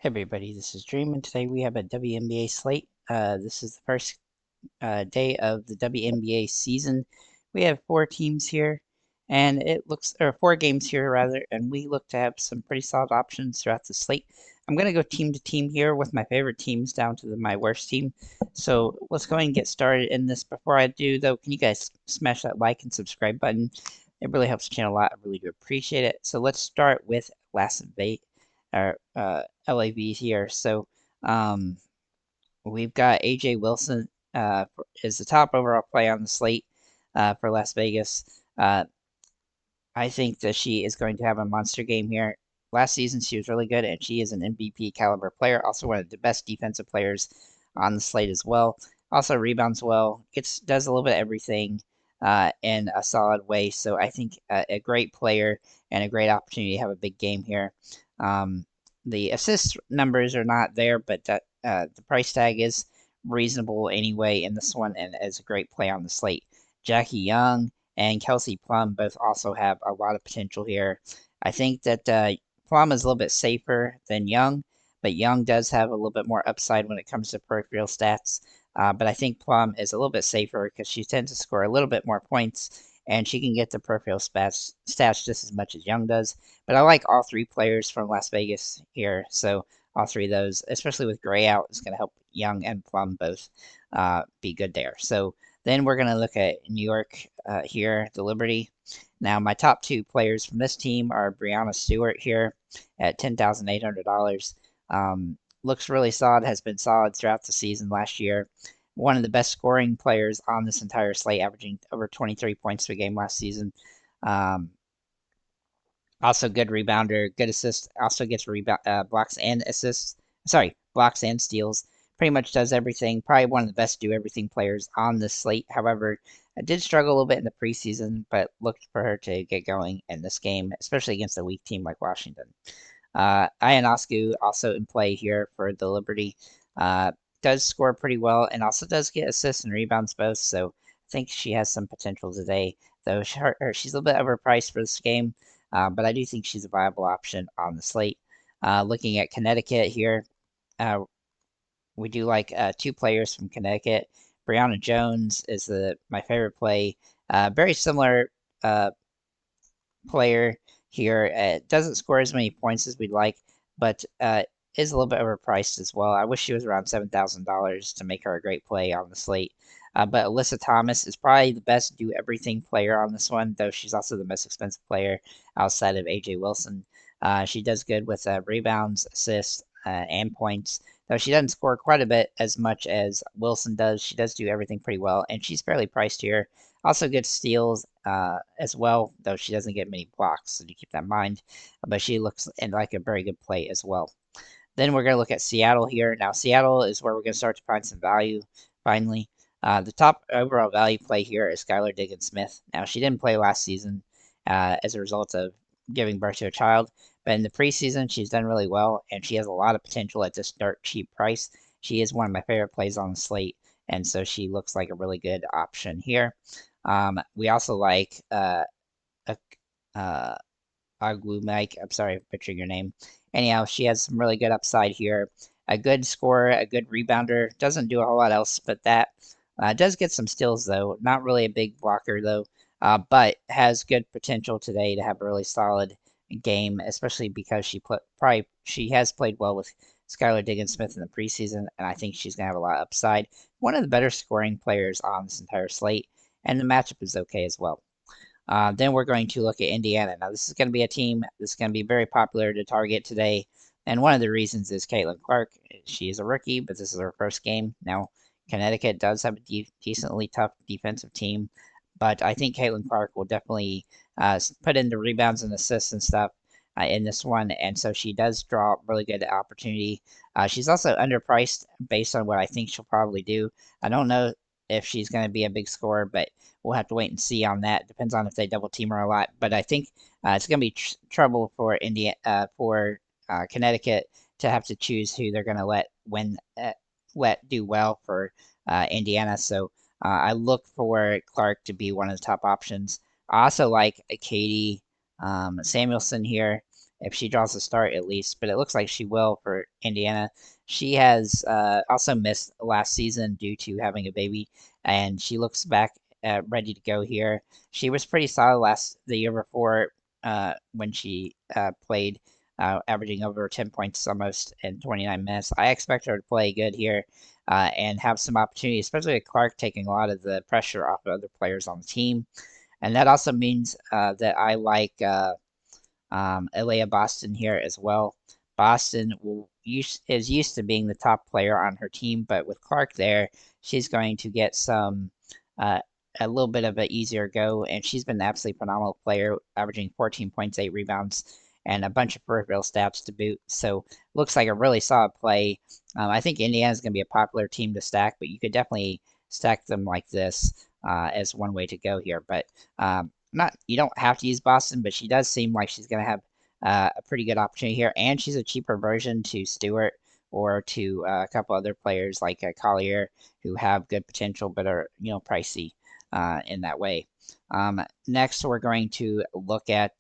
Hey everybody, this is Dream, and today we have a WNBA slate. This is the first day of the WNBA season. We have four teams here, and or four games here rather, and we look to have some pretty solid options throughout the slate. I'm going to go team to team here with my favorite teams down to my worst team. So let's go ahead and get started in this. Before I do, though, can you guys smash that like and subscribe button? It really helps the channel a lot. I really do appreciate it. So let's start with Las Vegas, or LAV here. So um, we've got AJ Wilson is the top overall play on the slate for Las Vegas. I think that she is going to have a monster game here. Last season, she was really good, and she is an MVP caliber player. Also, one of the best defensive players on the slate as well. Also, rebounds well. Does a little bit of everything in a solid way. So I think a great player and a great opportunity to have a big game here. Um, the assist numbers are not there, but the price tag is reasonable anyway in this one, and is a great play on the slate. Jackie Young and Kelsey Plum both also have a lot of potential here. I think that Plum is a little bit safer than Young, but Young does have a little bit more upside when it comes to peripheral stats. But I think Plum is a little bit safer because she tends to score a little bit more points, and she can get the peripheral stats just as much as Young does. But I like all three players from Las Vegas here, so all three of those, especially with Gray out, is going to help Young and Plum both be good there. So then we're going to look at New York here, the Liberty. Now, my top two players from this team are Brianna Stewart here at $10,800. Looks really solid, has been solid throughout the season last year. One of the best scoring players on this entire slate, averaging over 23 points per game last season. Um, Also, good rebounder, good assist. Also gets blocks and assists. Sorry, blocks and steals. Pretty much does everything. Probably one of the best do everything players on this slate. However, I did struggle a little bit in the preseason, but looked for her to get going in this game, especially against a weak team like Washington. Ionescu also in play here for the Liberty. Does score pretty well and also does get assists and rebounds both. So I think she has some potential today. Though she's a little bit overpriced for this game, but I do think she's a viable option on the slate. Looking at Connecticut here, uh, we do like two players from Connecticut. Brianna Jones is my favorite play. Very similar uh, player here. Doesn't score as many points as we'd like, but is a little bit overpriced as well. I wish she was around $7,000 to make her a great play on the slate. But Alyssa Thomas is probably the best do everything player on this one, though she's also the most expensive player outside of AJ Wilson. She does good with rebounds, assists, and points. Though she doesn't score quite a bit as much as Wilson does, she does do everything pretty well, and she's fairly priced here. Also gets steals as well, though she doesn't get many blocks, so you keep that in mind. But she looks like a very good play as well. Then we're going to look at Seattle here. Now, Seattle is where we're going to start to find some value finally. The top overall value play here is Skylar Diggins-Smith. Now, she didn't play last season as a result of giving birth to a child, but in the preseason, she's done really well, and she has a lot of potential at this dirt cheap price. She is one of my favorite plays on the slate, and so she looks like a really good option here. We also like a, uh, Agwu Mike. I'm sorry for butchering your name. Anyhow, she has some really good upside here. A good scorer, a good rebounder. Doesn't do a whole lot else but that. Does get some steals though. Not really a big blocker though. But has good potential today to have a really solid game, especially because she has played well with Skylar Diggins-Smith in the preseason, and I think she's gonna have a lot of upside. One of the better scoring players on this entire slate, and the matchup is okay as well. Then we're going to look at Indiana. Now, this is going to be a team that's going to be very popular to target today. And one of the reasons is Caitlin Clark. She is a rookie, but this is her first game. Now, Connecticut does have a decently tough defensive team, but I think Caitlin Clark will definitely put in the rebounds and assists and stuff in this one. And so she does draw really good opportunity. She's also underpriced based on what I think she'll probably do. I don't know if she's going to be a big scorer, but we'll have to wait and see on that. Depends on if they double team her a lot. But I think it's going to be trouble for Connecticut to have to choose who they're going to let do well for Indiana. So I look for Clark to be one of the top options. I also like Katie Samuelson here if she draws a start at least, but it looks like she will for Indiana. She has also missed last season due to having a baby, and she looks back ready to go here. She was pretty solid the year before when she played, averaging over 10 points almost in 29 minutes. I expect her to play good here and have some opportunity, especially with Clark taking a lot of the pressure off of other players on the team. And that also means that I like Alea Boston here as well. Boston is used to being the top player on her team, but with Clark there, she's going to get uh, a little bit of an easier go, and she's been an absolutely phenomenal player, averaging 14 points, 8 rebounds, and a bunch of peripheral stats to boot. So looks like a really solid play. I think Indiana's going to be a popular team to stack, but you could definitely stack them like this as one way to go here. But not you don't have to use Boston, but she does seem like she's going to have a pretty good opportunity here, and she's a cheaper version to Stewart or to a couple other players like Collier who have good potential but are pricey in that way. Next, we're going to look at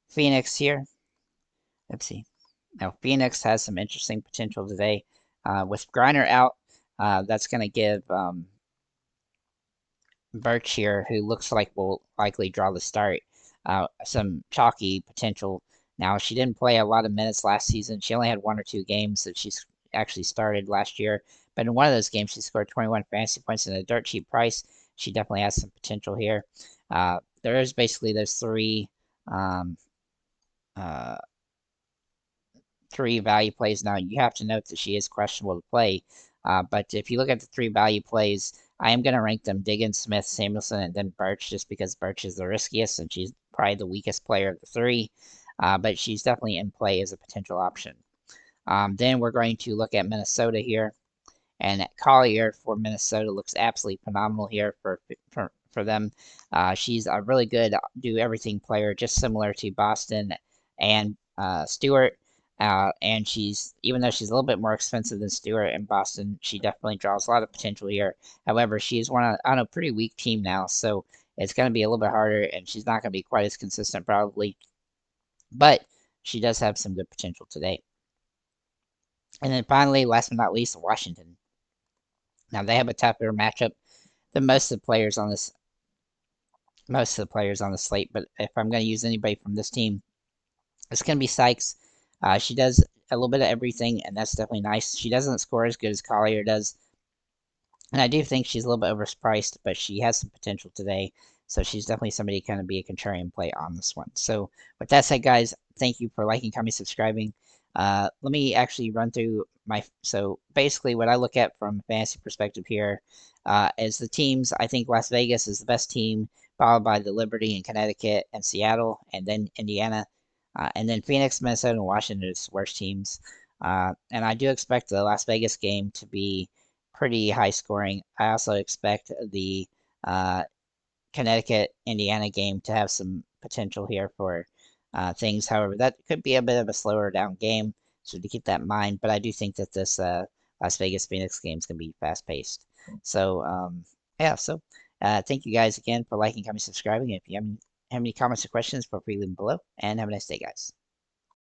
Phoenix here. Let's see. Now, Phoenix has some interesting potential today. With Griner out, that's going to give Birch here, who looks like will likely draw the start, some chalky potential. Now, she didn't play a lot of minutes last season. She only had 1 or 2 games that she's actually started last year. But in one of those games, she scored 21 fantasy points at a dirt cheap price. She definitely has some potential here. There is basically those um, uh, three value plays. Now, you have to note that she is questionable to play. But if you look at the three value plays, I am going to rank them Diggins, Smith, Samuelson, and then Birch just because Birch is the riskiest and she's probably the weakest player of the three. But she's definitely in play as a potential option. Then we're going to look at Minnesota here. And Collier for Minnesota looks absolutely phenomenal here for them. She's a really good do everything player, just similar to Boston and Stewart. And she's even though she's a little bit more expensive than Stewart and Boston, she definitely draws a lot of potential here. However, she's on a pretty weak team now, so it's going to be a little bit harder, and she's not going to be quite as consistent probably. But she does have some good potential today. And then finally, last but not least, Washington. Now they have a tougher matchup than most of the players on the slate. But if I'm going to use anybody from this team, it's going to be Sykes. She does a little bit of everything, and that's definitely nice. She doesn't score as good as Collier does, and I do think she's a little bit overpriced, but she has some potential today. So she's definitely somebody to kind of be a contrarian play on this one. So with that said, guys, thank you for liking, commenting, subscribing. Let me actually run through so basically what I look at from a fantasy perspective here is the teams. I think Las Vegas is the best team, followed by the Liberty and Connecticut and Seattle, and then Indiana. And then Phoenix, Minnesota, and Washington is worst teams. And I do expect the Las Vegas game to be pretty high scoring. I also expect the uh, Connecticut Indiana game to have some potential here for things. However, that could be a bit of a slower down game, so to keep that in mind. But I do think that this Las Vegas Phoenix game is going to be fast paced. So yeah, so thank you guys again for liking, commenting, subscribing. If you have any comments or questions, feel free to leave them below. And have a nice day, guys.